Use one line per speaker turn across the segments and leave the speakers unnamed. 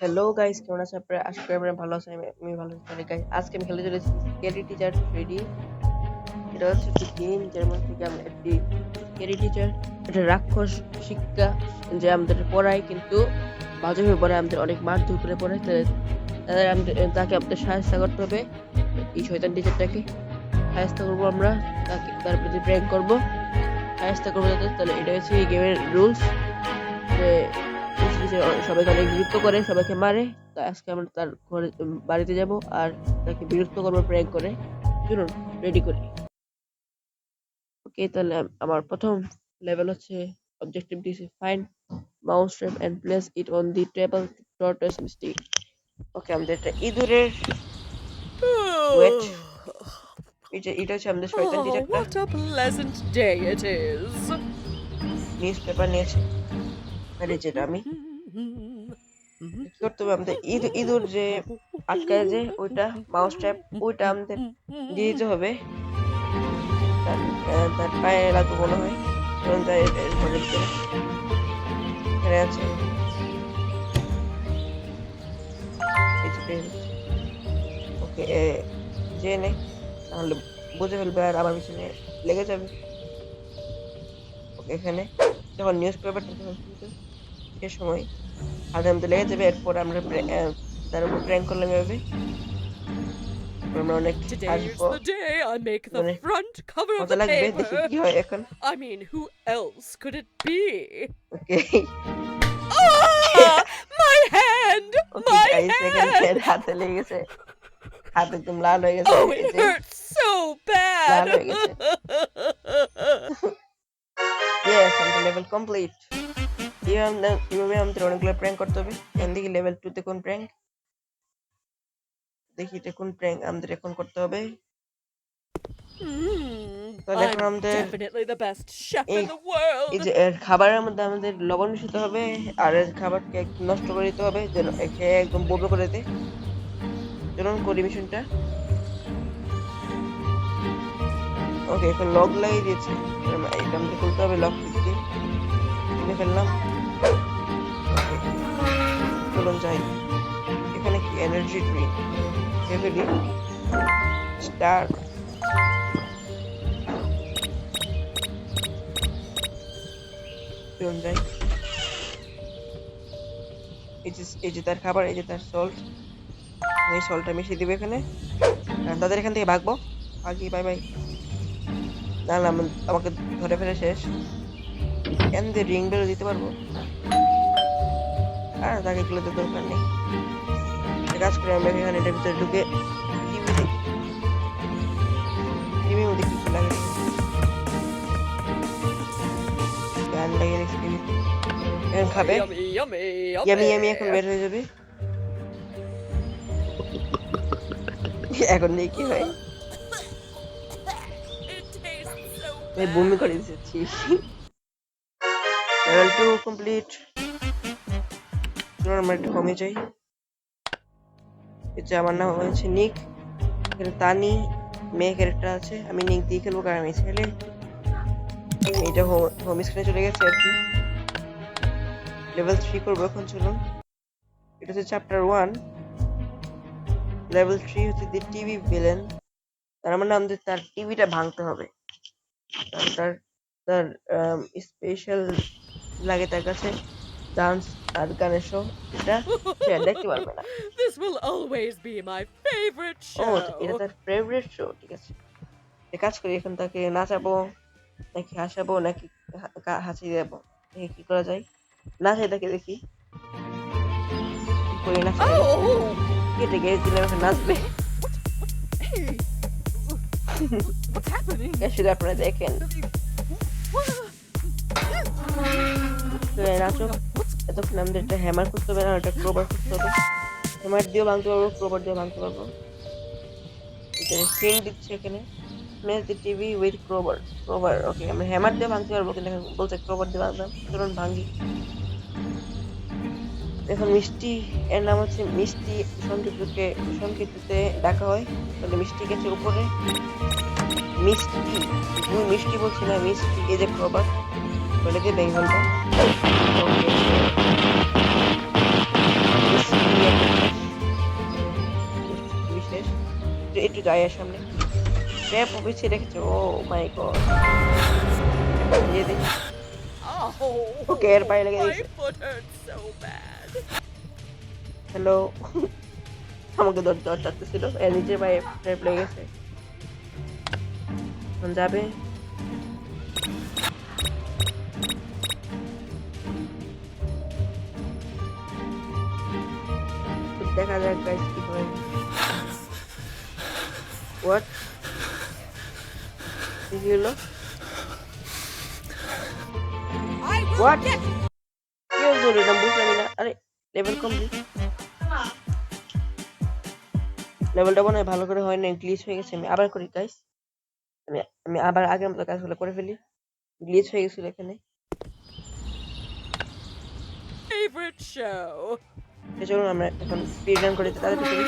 Hello guys, কেমন আছেন আপনারা? আশা করি আপনারা ভালো আছেন। আমি ভালো আছি। তাহলে গাইস, আজকে আমি খেলতে চলেছি স্কেরি টিচার 3D। এটা হচ্ছে একটি গেম যার মধ্যে থেকে আমরা একটি স্কেরি টিচার, একটা রাক্ষস শিক্ষা যে আমাদের পড়ায়, কিন্তু বাজেভাবে পড়ায়, আমাদের অনেক মারধর করে পড়ায়। তাদের তাকে আমাদের সাহায্য করতে হবে। এই শয়তান টিচারটাকে সাহায্য করবো আমরা, তাকে তার প্রতি প্র্যাঙ্ক করবো, সাহায্য করবো তাদের। তাহলে এটা হচ্ছে এই গেমের রুলস যে সবাইকে অনেক বিরক্ত করে, সবাইকে মারে। তো আজকে আমরা তার ঘরে বাড়িতে যাব আর তাকে বিরক্ত করবো প্র্যাঙ্ক করে। চলুন রেডি করি। ওকে, তাহলে আমার প্রথম লেভেল হচ্ছে অবজেক্টিভ দিয়েছে find mouse trap and place it on the table tortoise mistake. Okay, আমাদের একটা ইঁদুরের ওয়েট, এটা হচ্ছে আমাদের শয়তান
Oh,
টিচারটা।
what a pleasant day it is.
News paper নিয়েছে, আর এই যেটা আমি কি করতে হবে, আমাদের ইঁদুর যে আটকায় যে ওইটা মাউস ট্র্যাপ, ওইটা আমাদের দিয়ে দিতে হবে। তার পায়ে লাগবে মনে হয়, কারণ তাই এর ঘরের ভিতরে এখানে আছে। ওকে, যে নে, তাহলে বুঝে ফেলবে আর আমার পিছনে লেগে যাবে। ওকে, এখানে যখন নিউজ পেপারটা যখন খুলবে সে সময় হাতে আমাদের লেগে যাবে। এরপর আমরা তার উপর প্র্যাঙ্ক করলাম এভাবে, আমরা অনেক
Today's
হাসবো,
the day I make the
মানে
front cover of
মজা
the
লাগবে। দেখি
paper.
কি হয় এখন।
I mean, who else could it be?
Okay
Ah! My hand!
Okay
My
guys, এখানে
hand!
হাতে লেগে গেছে, হাত একদম লাল হয়ে গেছে,
Oh,
এই
it
যে
hurts so
লাল
bad!
হয়ে গেছে। ইয়েস, আমাদের লেভেল কমপ্লিট। এভাবে আমাদের অনেকগুলো প্র্যাঙ্ক করতে হবে। এখান থেকে লেভেল 2 তে কোন প্র্যাঙ্ক, দেখি এটা কোন প্র্যাঙ্ক আমাদের এখন করতে হবে। তাহলে এখন
I'm
আমাদের
definitely the best chef
এই
in the
এই
world!
যে এর খাবারের মধ্যে আমাদের লবণ মিশাতে হবে, আর এর খাবারকে একদম নষ্ট করে দিতে হবে, যেন খেয়ে একদম বমি করে দেয়। চলুন করি মিশনটা। ওকে, এখন লক লাগিয়ে দিয়েছে, এটা আমাদের খুলতে হবে লক দিয়ে। কিনে ফেললাম। ওকে, চলুন যাই। এখানে কি এনার্জি ড্রিঙ্ক খেয়ে ফেলি। স্টার, চলুন যাই। এই যে তার খাবার, এই যে তার সল্ট, এই সল্টটা মিশিয়ে দিবে এখানে। আর তাদের এখান থেকে ভাগবো, ভাগি, বাই বাই। না না, আমাকে ধরে ফেলে শেষ। এখান দিয়ে রিং বেলও দিতে পারবো, আর তাকে এগুলোতে দরকার নেই। একটা কাজ করে আমরা এখানে এটার ভিতরে ঢুকে টিভি দেখি। টিভির মধ্যে কিছু লাগে, গান লাগিয়ে দেখছি টিভিতে। এখন খাবে,
Yummy, yummy,
yummy yummy,
yummy!
এখন বের হয়ে যাবে। এখন নেই কি হয়,
It tastes so
আমি বমি করে
bad!
দিচ্ছি। Level 2 complete. চলুন আমরা একটু কমে যাই। এই যে আমার নাম হচ্ছে নিক, এখানে তানি মেয়ে ক্যারেক্টার আছে। আমি নিক দিয়ে খেলবো কারণ আমি ছেলে। এটা হোম স্ক্রিনে চলে গেছে আর কি। লেভেল 3 করবো এখন, চলুন। এটা হচ্ছে চ্যাপ্টার 1। লেভেল 3 হচ্ছে দি টিভি ভিলেন। তার মানে আমাদের তার টিভিটা ভাঙতে হবে। তার তার তার স্পেশাল লাগে তার কাছে ডান্স আর গানের শো, এটা সে আর দেখতে পারবে না।
This will always be my favorite
ও, এটা
show.
তার ফেভারিট শো, ঠিক আছে। এক কাজ করি, এখন তাকে নাচাবো নাকি হাসাবো নাকি হাসি দেবো, দেখি কি করা যায়। নাচাই তাকে, দেখি কি করি। নাচাই
Oh!
কেটে গিয়ে দিলে এখন নাচবে।
Hey! What's happening?
শুধু আপনারা দেখেন, নাচো। এতক্ষণ আমাদের একটা হ্যামার করতে হবে, না একটা ক্রোবার করতে হবে। হ্যামার দিয়েও ভাঙতে পারবো, ক্রোবার দিয়েও ভাঙতে পারবো। এখানে সিন দিচ্ছে, এখানে smash the TV with crowbar. Crowbar, okay, আমরা হ্যামার দিয়ে ভাঙতে পারবো, কিন্তু এখন বলছে ক্রোবার দিয়ে ভাঙতাম। চলুন ভাঙি। এখন মিষ্টি, এর নাম হচ্ছে মিষ্টি, সংক্ষিপ্ততে ডাকা হয়। তাহলে মিষ্টি গেছে উপরে। মিষ্টি, তুমি মিষ্টি বলছি না, মিষ্টি। এই যে ক্রোবার, বলে দিয়ে ভেঙে ফেলবো। যাই এর সামনে ট্র্যাপ পিছিয়ে রেখেছে ও মাই গড দিয়ে দে
Oh,
ওকে এর পায়ে লেগে
my
দিয়েছে
foot hurts so bad.
Hello আমাকে দর চাটতেছিল এর নিচের পায়ে ট্র্যাপ লেগে গেছে এখন যাবে তো দেখা যাক গাইস কি হয় হোয়াট কি হলো
I will
What?
get
কি হলো এটা বুঝলাম না আরে লেভেল কমপ্লিট লেভেলটা মনে হয় ভালো করে হয় না গ্লিচ হয়ে গেছে আমি আবার করি গাইস আমি আমি আবার আগের মতো কাজগুলো করে ফেলি গ্লিচ হয়ে গেছিল এখানে
favorite show.
চলুন আমরা এখন স্পিড রান করে তাড়াতাড়ি করি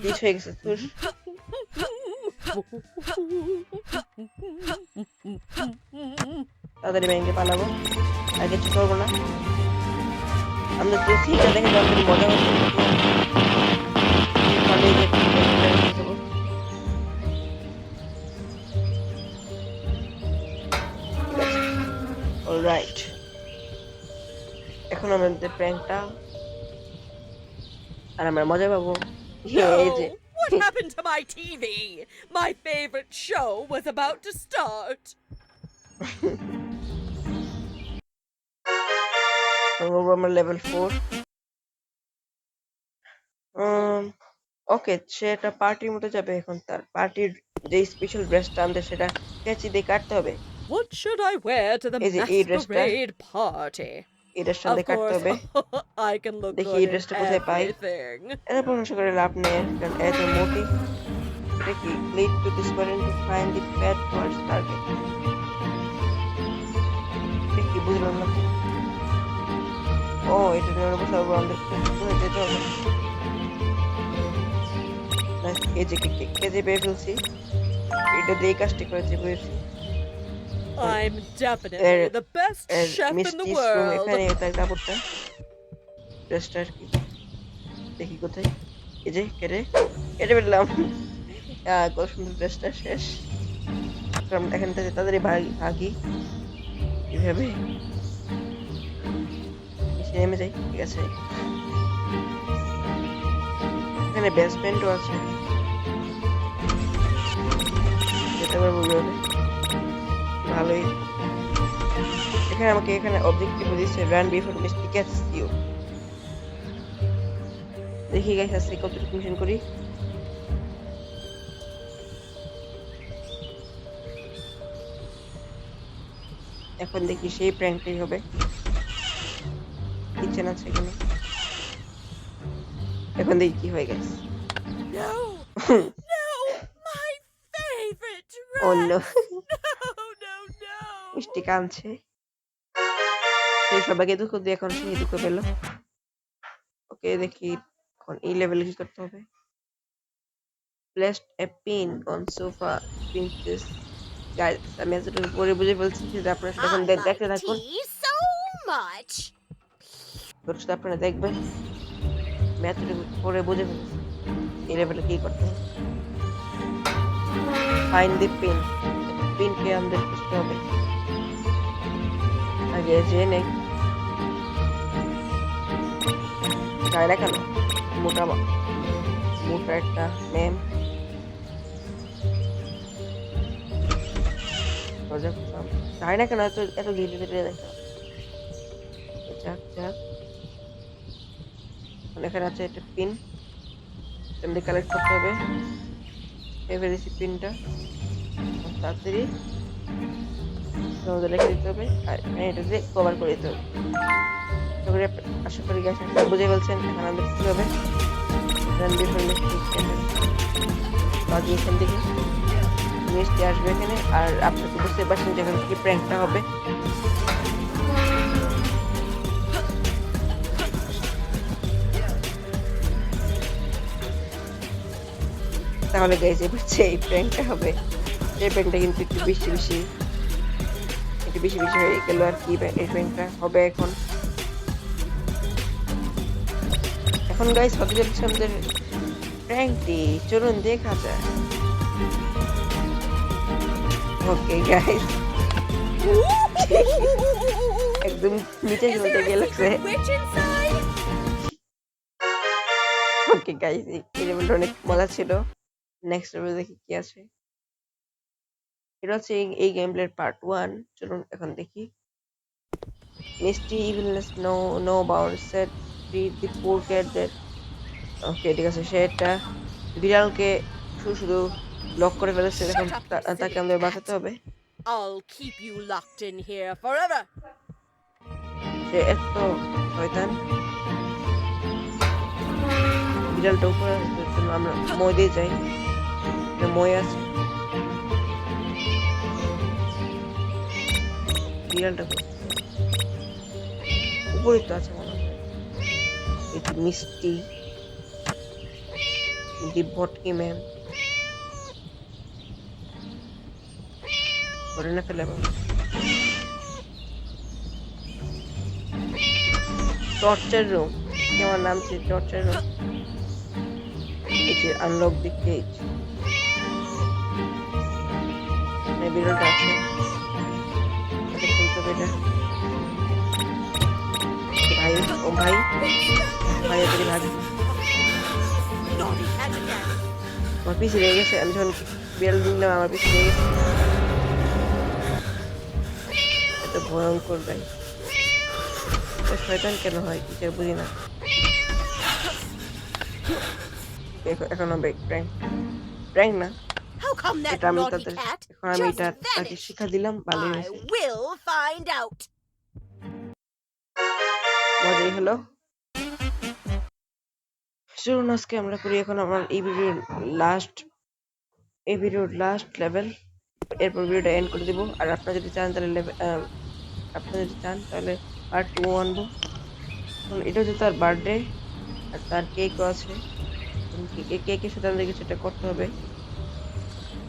গ্লিচ হয়ে গেছে ধুর। তাড়াতাড়ি ব্যাংকে পালাবো আর কিছু করবো না আমরা যে সিনটা দেখে আমাদের মজা হচ্ছে অলরাইট এখন আমাদের প্র্যাঙ্কটা আর আমরা মজা পাবো এই যে
No, what happened to my TV? My favorite show was about to start.
আমরা লেভেল 4 ওকে সে একটা পার্টির মতো যাবে এখন তার পার্টির যে স্পেশাল ড্রেসটা আমাদের সেটা কেচি দিয়ে কাটতে হবে
What should I wear to the
Is it e-dress টা?
masquerade party?
এই ড্রেসটা
Of
দিয়ে কাটতে
course,
হবে
I can look
দেখি
good
এই
in
ড্রেসটা কোথায় পাই
everything.
এটা প্রশংসা করে লাভ নেই কারণ এত মোটি এটা কি lead to this button to find the pad towards target এটা কি বুঝলাম না ও এটা নিয়ে বসে আমাদের কোথায় যেতে হবে কেজে পেয়ে ফেলছি এটা দিয়ে কাজটি করেছি বুঝেছি
I'm definitely the best chef in the
মিষ্টি
world.
এখানে তার কাপড়টা ড্রেসটা আর কি দেখি কোথায় এই যে কেটে কেটে ফেললাম কত সুন্দর ড্রেসটা শেষ এখন এখান থেকে তাড়াতাড়ি ভাগি এভাবে নিচে নেমে যাই ঠিক আছে এখানে বেসমেন্টও আছে যেতে পারবো কিভাবে ভালোই এখানে আমাকে এখানে অবজেক্টিভ দিচ্ছে run before misty catch you দেখি গাইস আজকে কতটুকু মিশন করি এখন দেখি সেই প্র্যাঙ্কটাই হবে কিচেন আছে এখানে এখন দেখি কি হয়ে গেছে
No, no, my favorite
Oh,
dress.
no.
No, no.
মিষ্টি কাঁদছে সেই সবাইকে দুঃখ দিয়ে এখন সেই দুঃখ পেল ওকে দেখি এখন এই লেভেলে কি করতে হবে placed a pin on sofa princess guys আমি এতটা পরে বুঝে ফেলছি যে আপনারা সেটা এখন
I like
দেখতে থাকুন
tea so much.
তো সেটা আপনারা দেখবেন আমি এতটা পরে বুঝে ফেলছি এই লেভেলে কি করতে হবে find the pin পিনকে আমাদের খুঁজতে হবে আগে জেনে যায় না কেন মোটা মোটা একটা ম্যাম যায় না কেন এত এত ধীরে ধীরে দেখা যাক যাক এখানে আছে একটা পিন এমনি কালেক্ট করতে হবে এভারেসি পিনটা তাড়াতাড়ি আমাদের লিখে দিতে হবে আর এটা দিয়ে কভার করে দিতে হবে তারপরে আশা করি গ্যাস বুঝে ফেলছেন এখন আমাদের কি হবে বাকি এখান থেকে মিষ্টি আসবে এখানে আর আপনারা তো বুঝতে পারছেন যে এখানে কি প্র্যাঙ্কটা হবে তাহলে গাইজ এবার এই প্র্যাঙ্কটা হবে এই প্র্যাঙ্কটা কিন্তু একটু বেশি বেশি হয়ে গেল আর কি এই প্র্যাঙ্কটা হবে এখন গাইজ হতে যাচ্ছে আমাদের প্র্যাঙ্কটি চলুন দেখা যায়। ওকে গাইস, একদম নিচে
Is
চলতে
there
গিয়ে
a
লাগছে।
secret witch inside?
Okay guys, এই লেভেলটা অনেক মজা ছিল। নেক্সট লেভেল দেখি কি আছে। এটা হচ্ছে এই গেম প্লের পার্ট 1। চলুন এখন দেখি। মিষ্টি evilness no bound set free the poor cat that. Okay ঠিক আছে, সে একটা বিড়ালকে শুধু শুধু লক করে ফেলেছে, এখন
Shut up, you
তাকে
silly
আমাদের
cat.
বাঁচাতে হবে।
I'll keep you locked in here forever.
সে এত শয়তান। বিড়ালটা উপরে আসার জন্য আমরা মই দিয়ে যাই। মই আছে, বিড়ালটা উপরে তো আছে মনে হয়। এটি মিষ্টি দি ভটকি ম্যাম করে না ফেলে। টর্চার রুম, আমার নাম ছিল টর্চার রুম। এই যে আনলক দি কেজ, বিড়ালটা আছে, খুলতে হবে এটা। ভাই ও ভাই ভাই এদিকে ভাগ।
Naughty cat again.
আমার পিছিয়ে লেগে গেছে, আমি যখন বিড়াল নিলাম আমার পিছিয়ে লেগে গেছে। এত ভয়ঙ্কর ভাই, শয়তান কেন হয় এটা বুঝি না। এখন হবে প্র্যাঙ্ক না,
How come that
এটা আমি
naughty
তাদের
cat
এখন আমি
just
এটা তাকে
vanished?
শিক্ষা দিলাম, ভালোই
I
হয়েছে,
will find out.
মজাই হলো। চলুন আজকে আমরা করি এখন আমার এই ভিডিওর লাস্ট লেভেল। এরপর ভিডিওটা এন্ড করে দিব। আর আপনারা যদি চান তাহলে পার্ট 2 আনবো। এটা হচ্ছে তার বার্থডে আর তার কেকও আছে। কেকের সাথে আমাদের কিছু একটা করতে হবে,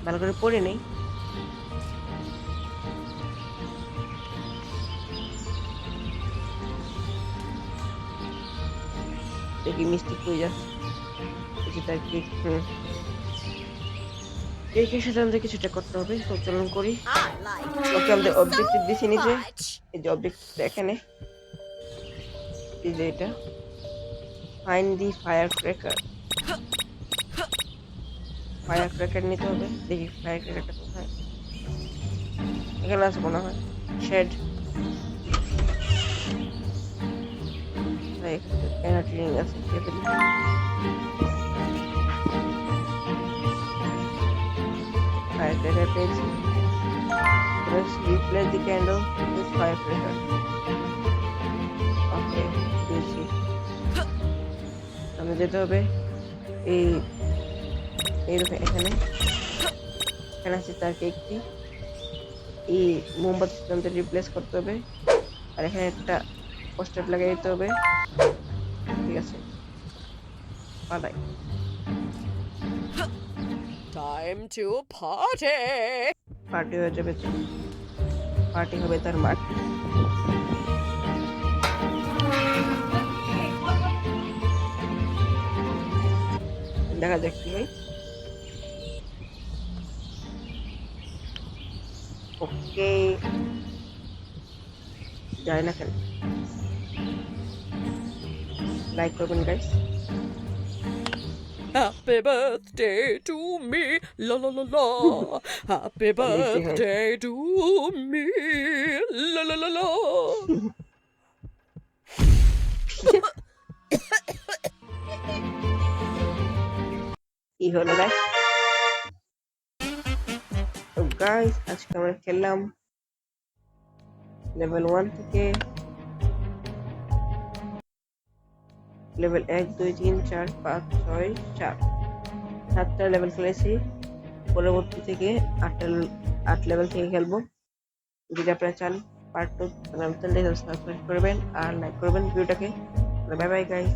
ভালো করে পড়ে নেই। দেখি মিষ্টি কই যাচ্ছে, তার কেক। কেকের সাথে আমাদের কিছুটা করতে হবে, তো চলুন করি।
I like
ওকে, আমাদের অবজেক্টিভ দিছি নিচে।
much.
এই যে অবজেক্টিভ এখানে, এই যে এটা ফাইন্ড দি ফায়ার ক্র্যাকার নিতে হবে। দেখি ফায়ার ক্র্যাকারটা কোথায়, এখানে আছে মনে হয়। শেড এনার্জি রিং আছে, ফায়ার ক্র্যাকার পেয়েছি। Replace the candle with fire cracker. Okay, পেয়েছি। আমাদের যেতে হবে এখানে আছে তার কেকটি। এই মোমবাতিটা আমাদের রিপ্লেস করতে হবে, আর এখানে একটা পোস্টার লাগিয়ে দিতে হবে। ঠিক আছে, পালাই।
Time to party.
পার্টি হয়ে যাবে, পার্টি হবে তার মাঠ। দেখা যাক কি হয়। ওকে, যায় না কেন? লাইক করবেন guys.
Happy birthday to me, la la la la. Happy birthday to me, la la la la.
কি হলো গাইস? তো গাইস আজকে আমরা খেললাম লেভেল 1 থেকে লেভেল 1 2 3 4 5 6 7 7টা লেভেল খেলেছি। পরবর্তী থেকে 8 লেভেল থেকে খেলবো। যদি আপনারা চান পার্ট 2, তাহলে চ্যানেলটি সাবস্ক্রাইব করবেন আর লাইক করবেন ভিডিওটাকে। Bye bye guys.